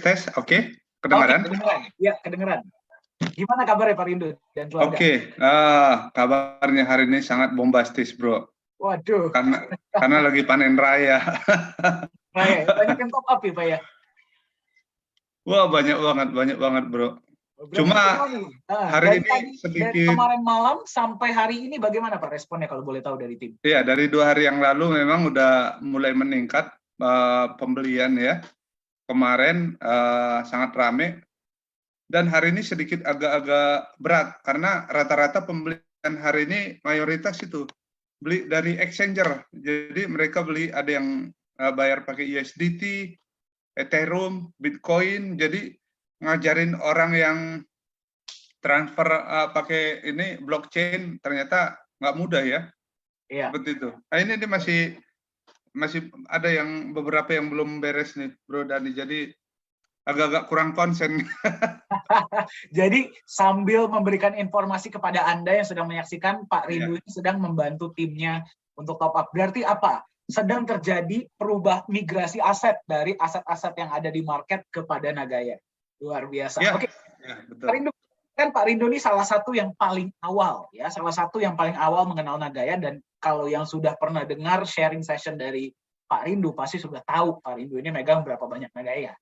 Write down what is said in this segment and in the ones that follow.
tes, oke? Oke, Kedengaran? kedengeran. Ya, kedengeran. Gimana kabarnya Pak Rindu dan keluarga? Oke, kabarnya hari ini sangat bombastis, bro. Waduh. Karena lagi panen raya. Raya, ya? Banyak yang top up ya, Pak ya? Wah, banyak banget, bro. Berarti Cuma hari dari ini tadi, dari sedikit, kemarin malam sampai hari ini bagaimana Pak responnya kalau boleh tahu dari tim? ya dari 2 hari yang lalu memang udah mulai meningkat pembelian ya. Kemarin sangat rame dan hari ini sedikit agak-agak berat karena rata-rata pembelian hari ini mayoritas itu beli dari exchanger. Jadi mereka beli ada yang bayar pakai USDT, Ethereum, Bitcoin. Jadi ngajarin orang yang transfer pakai ini blockchain ternyata nggak mudah ya. Iya. Seperti itu. Nah, ini masih ada yang beberapa yang belum beres nih, Bro Dani. Jadi agak-agak kurang konsen. Jadi sambil memberikan informasi kepada Anda yang sedang menyaksikan, Pak Rindu ini sedang membantu timnya untuk top up. Berarti apa? Sedang terjadi migrasi aset dari aset-aset yang ada di market kepada Nagaya. Luar biasa. Ya, Oke. ya, betul. Pak Rindu, kan Pak Rindu ini salah satu yang paling awal ya, salah satu yang paling awal mengenal Nagaya, dan kalau yang sudah pernah dengar sharing session dari Pak Rindu pasti sudah tahu Pak Rindu ini megang berapa banyak Nagaya.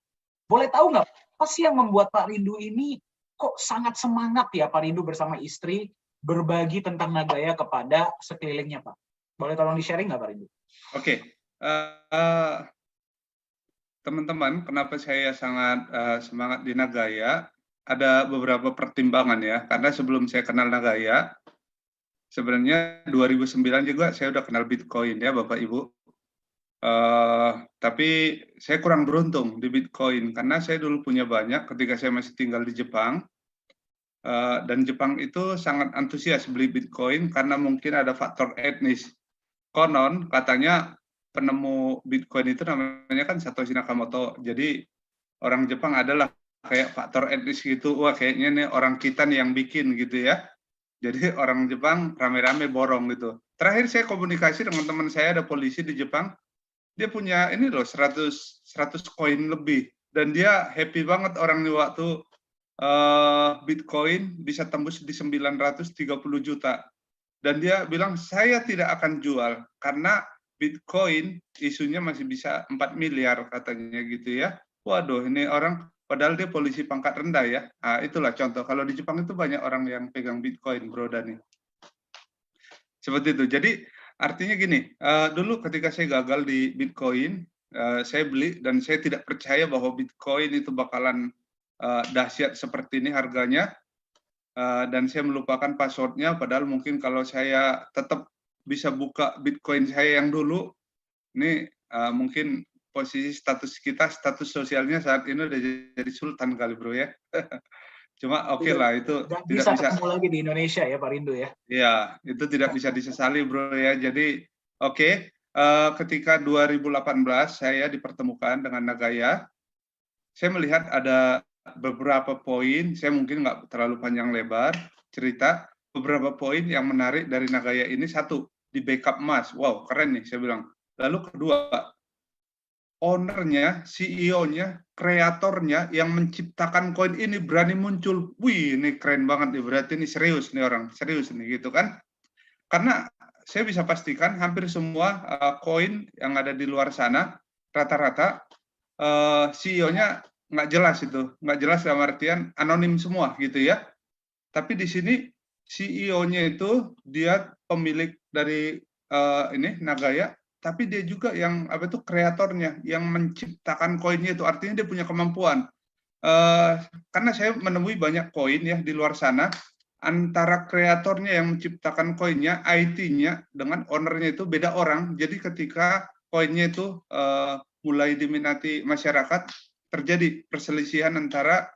Boleh tahu nggak apa sih yang membuat Pak Rindu ini kok sangat semangat ya Pak Rindu bersama istri berbagi tentang Nagaya kepada sekelilingnya, Pak? Boleh tolong di-sharing nggak Pak Rindu? Oke. Teman-teman, kenapa saya sangat semangat di Nagaya? Ada beberapa pertimbangan ya, karena sebelum saya kenal Nagaya, sebenarnya 2009 juga saya udah kenal Bitcoin ya Bapak Ibu. Tapi saya kurang beruntung di Bitcoin, karena saya dulu punya banyak ketika saya masih tinggal di Jepang, dan Jepang itu sangat antusias beli Bitcoin karena mungkin ada faktor etnis. Konon katanya penemu Bitcoin itu namanya kan Satoshi Nakamoto. Jadi orang Jepang adalah kayak faktor etnis gitu. Wah, kayaknya nih orang kita nih yang bikin gitu ya. Jadi orang Jepang rame-rame borong gitu. Terakhir saya komunikasi dengan teman saya, ada polisi di Jepang. Dia punya ini loh 100 koin lebih, dan dia happy banget orang ini waktu Bitcoin bisa tembus di 930 juta. Dan dia bilang, saya tidak akan jual karena Bitcoin isunya masih bisa 4 miliar katanya gitu ya. Waduh, ini orang padahal dia polisi pangkat rendah ya. Nah, itulah contoh. Kalau di Jepang itu banyak orang yang pegang Bitcoin, Bro Dani. Seperti itu. Jadi artinya gini, dulu ketika saya gagal di Bitcoin, saya beli dan saya tidak percaya bahwa Bitcoin itu bakalan dahsyat seperti ini harganya, dan saya melupakan passwordnya, padahal mungkin kalau saya tetap bisa buka Bitcoin saya yang dulu, ini mungkin posisi status sosialnya saat ini udah jadi sultan kali bro ya. Cuma oke lah, itu Nggak tidak bisa ketemu lagi di Indonesia ya Pak Rindu ya. Ya, itu tidak bisa disesali bro ya. Jadi oke, ketika 2018 saya dipertemukan dengan Nagaya, saya melihat ada beberapa poin, saya mungkin nggak terlalu panjang lebar cerita, beberapa poin yang menarik dari Nagaya ini. Satu, di backup emas. Wow, keren nih saya bilang. Lalu kedua, ownernya, CEO-nya, kreatornya yang menciptakan koin ini berani muncul. Wih, ini keren banget nih, berarti ini serius nih orang, serius nih gitu kan. Karena saya bisa pastikan hampir semua koin yang ada di luar sana, rata-rata CEO-nya nggak jelas itu, nggak jelas dalam artian anonim semua gitu ya. Tapi di sini CEO-nya itu dia pemilik dari ini Nagaya, tapi dia juga yang apa itu kreatornya, yang menciptakan koinnya itu, artinya dia punya kemampuan. Karena saya menemui banyak koin ya di luar sana, antara kreatornya yang menciptakan koinnya, IT-nya dengan ownernya itu beda orang. Jadi ketika koinnya itu mulai diminati masyarakat, terjadi perselisihan antara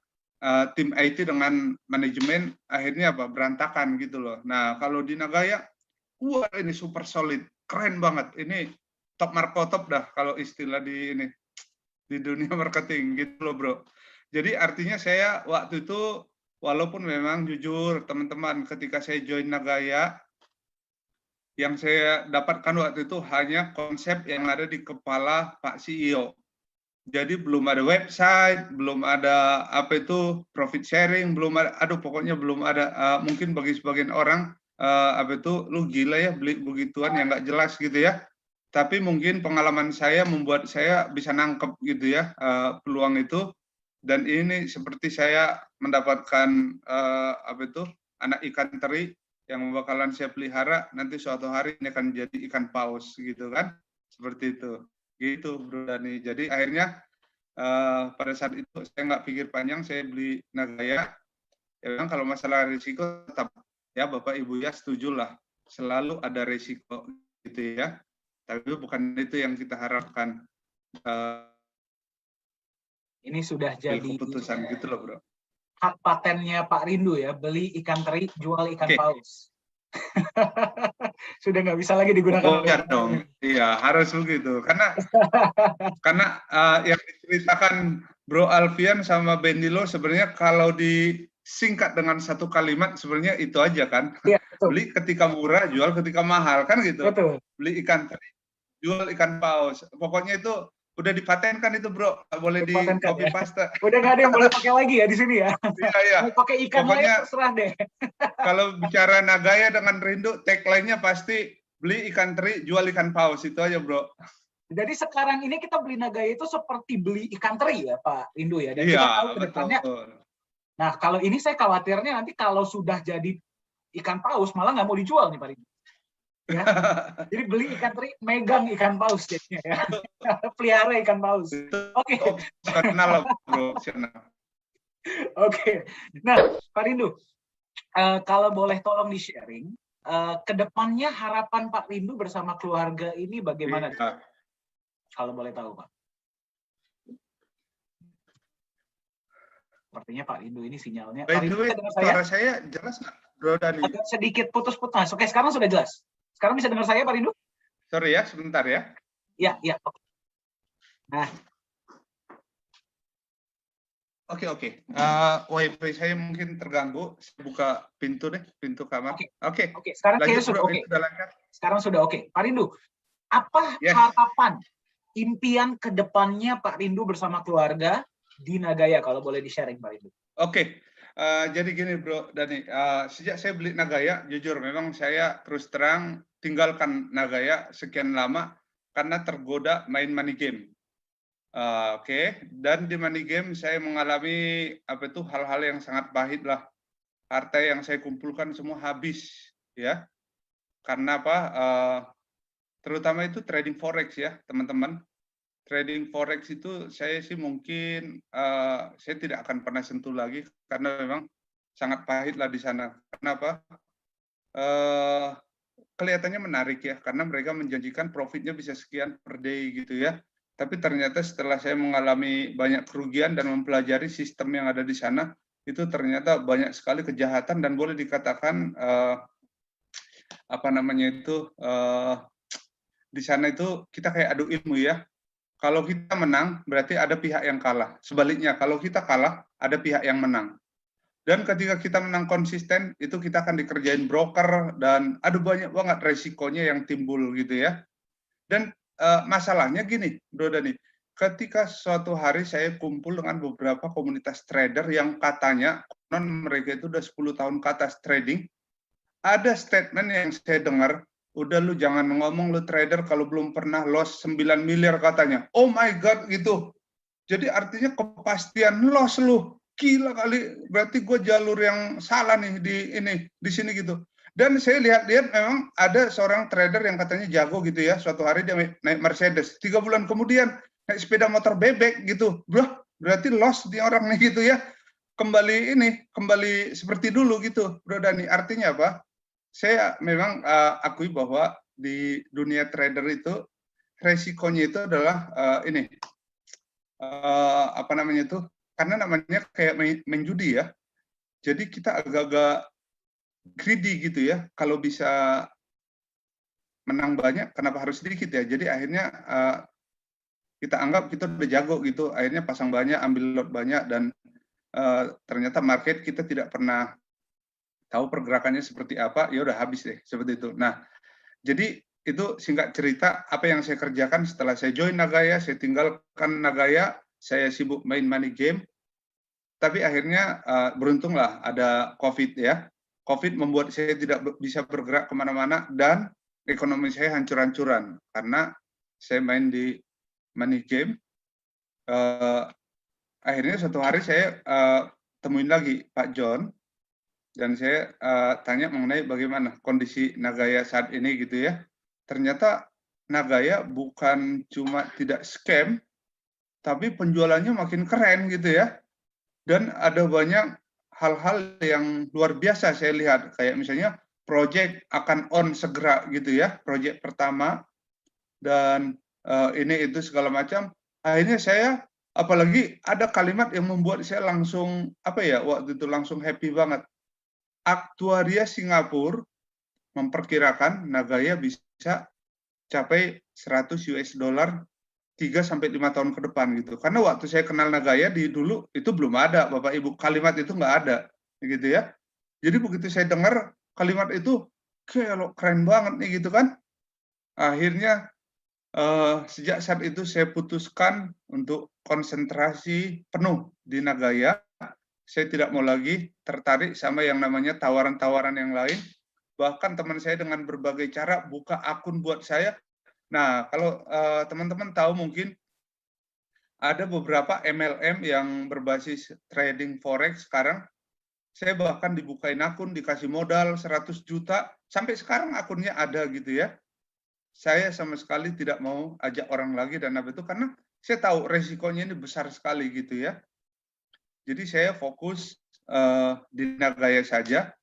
tim IT dengan manajemen, akhirnya apa, berantakan gitu loh. Nah kalau di Nagaya, wah ini super solid, keren banget. Ini top marko top dah kalau istilah di ini di dunia marketing gitu loh bro. Jadi artinya saya waktu itu, walaupun memang jujur teman-teman, ketika saya join Nagaya, yang saya dapatkan waktu itu hanya konsep yang ada di kepala Pak CEO. Jadi belum ada website, belum ada apa itu profit sharing, belum ada, aduh pokoknya belum ada. Mungkin bagi sebagian orang apa itu, lu gila ya beli begituan yang nggak jelas gitu ya. Tapi mungkin pengalaman saya membuat saya bisa nangkep gitu ya peluang itu. Dan ini seperti saya mendapatkan apa itu, anak ikan teri yang bakalan saya pelihara, nanti suatu hari ini akan jadi ikan paus gitu kan, seperti itu. Gitu Bro Dani. Jadi akhirnya pada saat itu saya nggak pikir panjang, saya beli Nagaya. Ya memang kalau masalah risiko tetap ya Bapak Ibu ya setujulah, selalu ada risiko gitu ya. Tapi bukan itu yang kita harapkan. Ini sudah jadi Keputusan gitu loh Bro. Hak patennya Pak Rindu ya, beli ikan teri, jual ikan paus. Sudah nggak bisa lagi digunakan. Oh ya dong, iya harus begitu. Karena yang diceritakan Bro Alfian sama Bendilo sebenarnya kalau disingkat dengan satu kalimat sebenarnya itu aja kan. Iya, betul. Beli ketika murah, jual ketika mahal kan gitu. Betul. Beli ikan teri, jual ikan paus. Pokoknya itu udah dipatenkan itu Bro, nggak boleh di copy paste. Udah nggak ada yang boleh pakai lagi ya di sini ya. Iya. Mau pakai ikan lain terserah deh. Kalau bicara Nagaya dengan Rindu, tagline-nya pasti beli ikan teri, jual ikan paus, itu aja Bro. Jadi sekarang ini kita beli Nagaya itu seperti beli ikan teri ya Pak Rindu ya. Dan iya, kita tahu ke depannya. Nah kalau ini saya khawatirnya nanti kalau sudah jadi ikan paus malah nggak mau dijual nih Pak Rindu. Ya. Jadi beli ikan teri, megang ikan paus jadinya ya. Pelihara ikan paus. Oke. Kenal Bro. Oke. Nah, Pak Rindu, kalau boleh tolong di-sharing, ke depannya harapan Pak Rindu bersama keluarga ini bagaimana? Iya. Kalau boleh tahu, Pak. Sepertinya Pak Rindu ini sinyalnya. By the way, suara saya jelas nggak, Bro Dani? Agak sedikit putus-putus. Oke, sekarang sudah jelas. Sekarang bisa dengar saya, Pak Rindu? Sorry ya, sebentar ya. Iya. Nah. Oke. Wifi saya mungkin terganggu. Saya buka pintu deh, pintu kamar. Oke. Sekarang kayaknya sudah oke. Sekarang sudah oke. Pak Rindu, apa harapan, impian ke depannya Pak Rindu bersama keluarga di Nagaya, kalau boleh di-sharing Pak Rindu? Oke. Jadi gini Bro Dani, sejak saya beli Nagaya, jujur memang saya terus terang tinggalkan Nagaya sekian lama karena tergoda main money game. Oke. Dan di money game saya mengalami apa itu hal-hal yang sangat pahit lah. Harta yang saya kumpulkan semua habis ya. Karena apa? Terutama itu trading forex ya teman-teman. Trading forex itu saya sih mungkin saya tidak akan pernah sentuh lagi karena memang sangat pahit lah di sana. Kenapa? Kelihatannya menarik ya karena mereka menjanjikan profitnya bisa sekian per day gitu ya. Tapi ternyata setelah saya mengalami banyak kerugian dan mempelajari sistem yang ada di sana, itu ternyata banyak sekali kejahatan dan boleh dikatakan apa namanya itu di sana itu kita kayak adu ilmu ya. Kalau kita menang, berarti ada pihak yang kalah. Sebaliknya, kalau kita kalah, ada pihak yang menang. Dan ketika kita menang konsisten, itu kita akan dikerjain broker, dan aduh banyak banget resikonya yang timbul gitu ya. Dan masalahnya gini, Bro Dani, ketika suatu hari saya kumpul dengan beberapa komunitas trader yang katanya, mereka itu udah 10 tahun ke atas trading, ada statement yang saya dengar, udah lu jangan ngomong lu trader kalau belum pernah loss 9 miliar katanya. Oh my God gitu. Jadi artinya kepastian loss lu. Gila kali, berarti gue jalur yang salah nih di sini gitu. Dan saya lihat memang ada seorang trader yang katanya jago gitu ya. Suatu hari dia naik Mercedes. 3 bulan kemudian naik sepeda motor bebek gitu. Bro, berarti loss di orang nih gitu ya. Kembali seperti dulu gitu, Bro Dani. Artinya apa? Saya memang akui bahwa di dunia trader itu resikonya itu adalah apa namanya itu, karena namanya kayak main judi ya. Jadi kita agak-agak greedy gitu ya. Kalau bisa menang banyak, kenapa harus sedikit ya? Jadi akhirnya kita anggap kita udah jago gitu. Akhirnya pasang banyak, ambil lot banyak, dan ternyata market kita tidak pernah tahu pergerakannya seperti apa, ya udah habis deh seperti itu. Nah, jadi itu singkat cerita apa yang saya kerjakan setelah saya join Nagaya, saya tinggalkan Nagaya, saya sibuk main money game, tapi akhirnya beruntunglah ada COVID ya. COVID membuat saya tidak bisa bergerak kemana-mana dan ekonomi saya hancur-hancuran karena saya main di money game. Akhirnya suatu hari saya temuin lagi Pak John dan saya tanya mengenai bagaimana kondisi Nagaya saat ini gitu ya. Ternyata Nagaya bukan cuma tidak scam, tapi penjualannya makin keren gitu ya. Dan ada banyak hal-hal yang luar biasa saya lihat, kayak misalnya project akan on segera gitu ya, project pertama, dan ini itu segala macam. Akhirnya saya, apalagi ada kalimat yang membuat saya langsung, apa ya, waktu itu langsung happy banget. Aktuaria Singapura memperkirakan Nagaya bisa capai 100 US dollar 3-5 tahun ke depan gitu. Karena waktu saya kenal Nagaya dulu itu belum ada, Bapak Ibu, kalimat itu nggak ada gitu ya. Jadi begitu saya dengar kalimat itu, keren banget nih gitu kan. Akhirnya sejak saat itu saya putuskan untuk konsentrasi penuh di Nagaya. Saya tidak mau lagi tertarik sama yang namanya tawaran-tawaran yang lain. Bahkan teman saya dengan berbagai cara buka akun buat saya. Nah, kalau teman-teman tahu mungkin ada beberapa MLM yang berbasis trading forex sekarang. Saya bahkan dibukain akun, dikasih modal 100 juta, sampai sekarang akunnya ada gitu ya. Saya sama sekali tidak mau ajak orang lagi dan apa itu, karena saya tahu resikonya ini besar sekali gitu ya. Jadi saya fokus di Nagaya saja,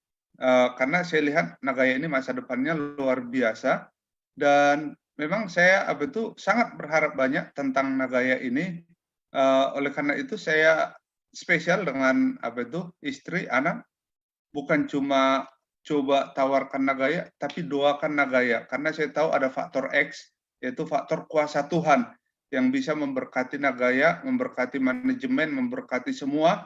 karena saya lihat Nagaya ini masa depannya luar biasa, dan memang saya sangat berharap banyak tentang Nagaya ini. Oleh karena itu saya spesial dengan istri, anak, bukan cuma coba tawarkan Nagaya, tapi doakan Nagaya, karena saya tahu ada faktor X, yaitu faktor kuasa Tuhan yang bisa memberkati Nagaya, memberkati manajemen, memberkati semua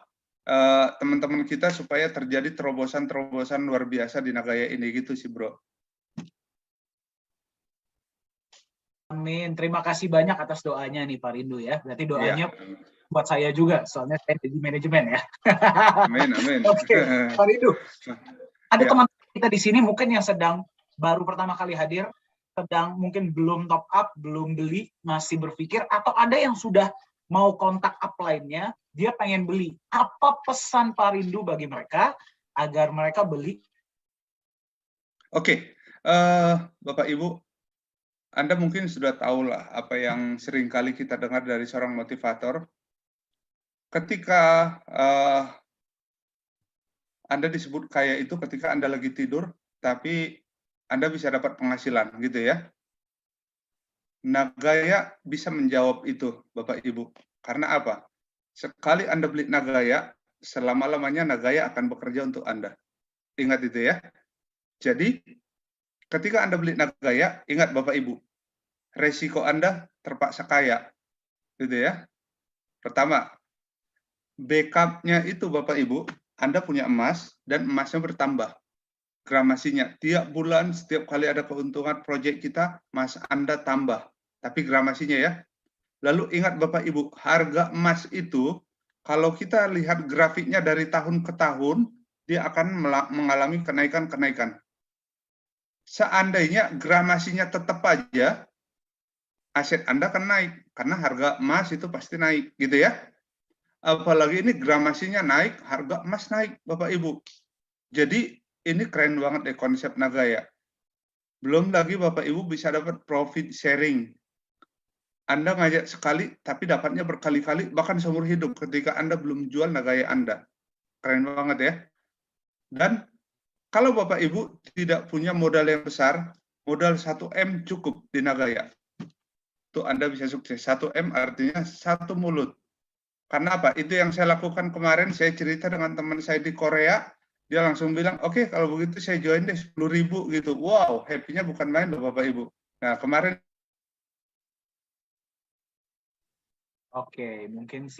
teman-teman kita supaya terjadi terobosan-terobosan luar biasa di Nagaya ini gitu sih, Bro. Amin. Terima kasih banyak atas doanya nih Pak Rindu ya. Berarti doanya buat saya juga, soalnya saya di manajemen ya. Amin, amin. Oke, Pak Rindu. Ada teman kita di sini mungkin yang sedang baru pertama kali hadir, sedang mungkin belum top up, belum beli, masih berpikir, atau ada yang sudah mau kontak upline-nya, dia pengen beli. Apa pesan Pak Rindu bagi mereka agar mereka beli? Oke, Bapak Ibu, Anda mungkin sudah tahu lah apa yang sering kali kita dengar dari seorang motivator. Ketika Anda disebut kaya itu ketika Anda lagi tidur, tapi Anda bisa dapat penghasilan, gitu ya. Nagaya bisa menjawab itu, Bapak Ibu. Karena apa? Sekali Anda beli Nagaya, selama-lamanya Nagaya akan bekerja untuk Anda. Ingat itu ya. Jadi, ketika Anda beli Nagaya, ingat Bapak Ibu, resiko Anda terpaksa kaya. Gitu ya. Pertama, backup-nya itu Bapak Ibu, Anda punya emas dan emasnya bertambah gramasinya. Tiap bulan, setiap kali ada keuntungan proyek kita, emas Anda tambah. Tapi gramasinya ya. Lalu ingat Bapak Ibu, harga emas itu, kalau kita lihat grafiknya dari tahun ke tahun, dia akan mengalami kenaikan-kenaikan. Seandainya gramasinya tetap aja, aset Anda akan naik. Karena harga emas itu pasti naik, gitu ya. Apalagi ini gramasinya naik, harga emas naik, Bapak Ibu. Jadi ini keren banget deh konsep Nagaya. Belum lagi Bapak Ibu bisa dapat profit sharing. Anda ngajak sekali, tapi dapatnya berkali-kali, bahkan seumur hidup ketika Anda belum jual Nagaya Anda. Keren banget ya. Dan kalau Bapak Ibu tidak punya modal yang besar, modal 1M cukup di Nagaya. Itu Anda bisa sukses. 1M artinya satu mulut. Karena apa? Itu yang saya lakukan kemarin, saya cerita dengan teman saya di Korea, dia langsung bilang, oke, kalau begitu saya join deh 10.000 gitu. Wow, happy-nya bukan main loh Bapak Ibu. Nah, kemarin. Oke, mungkin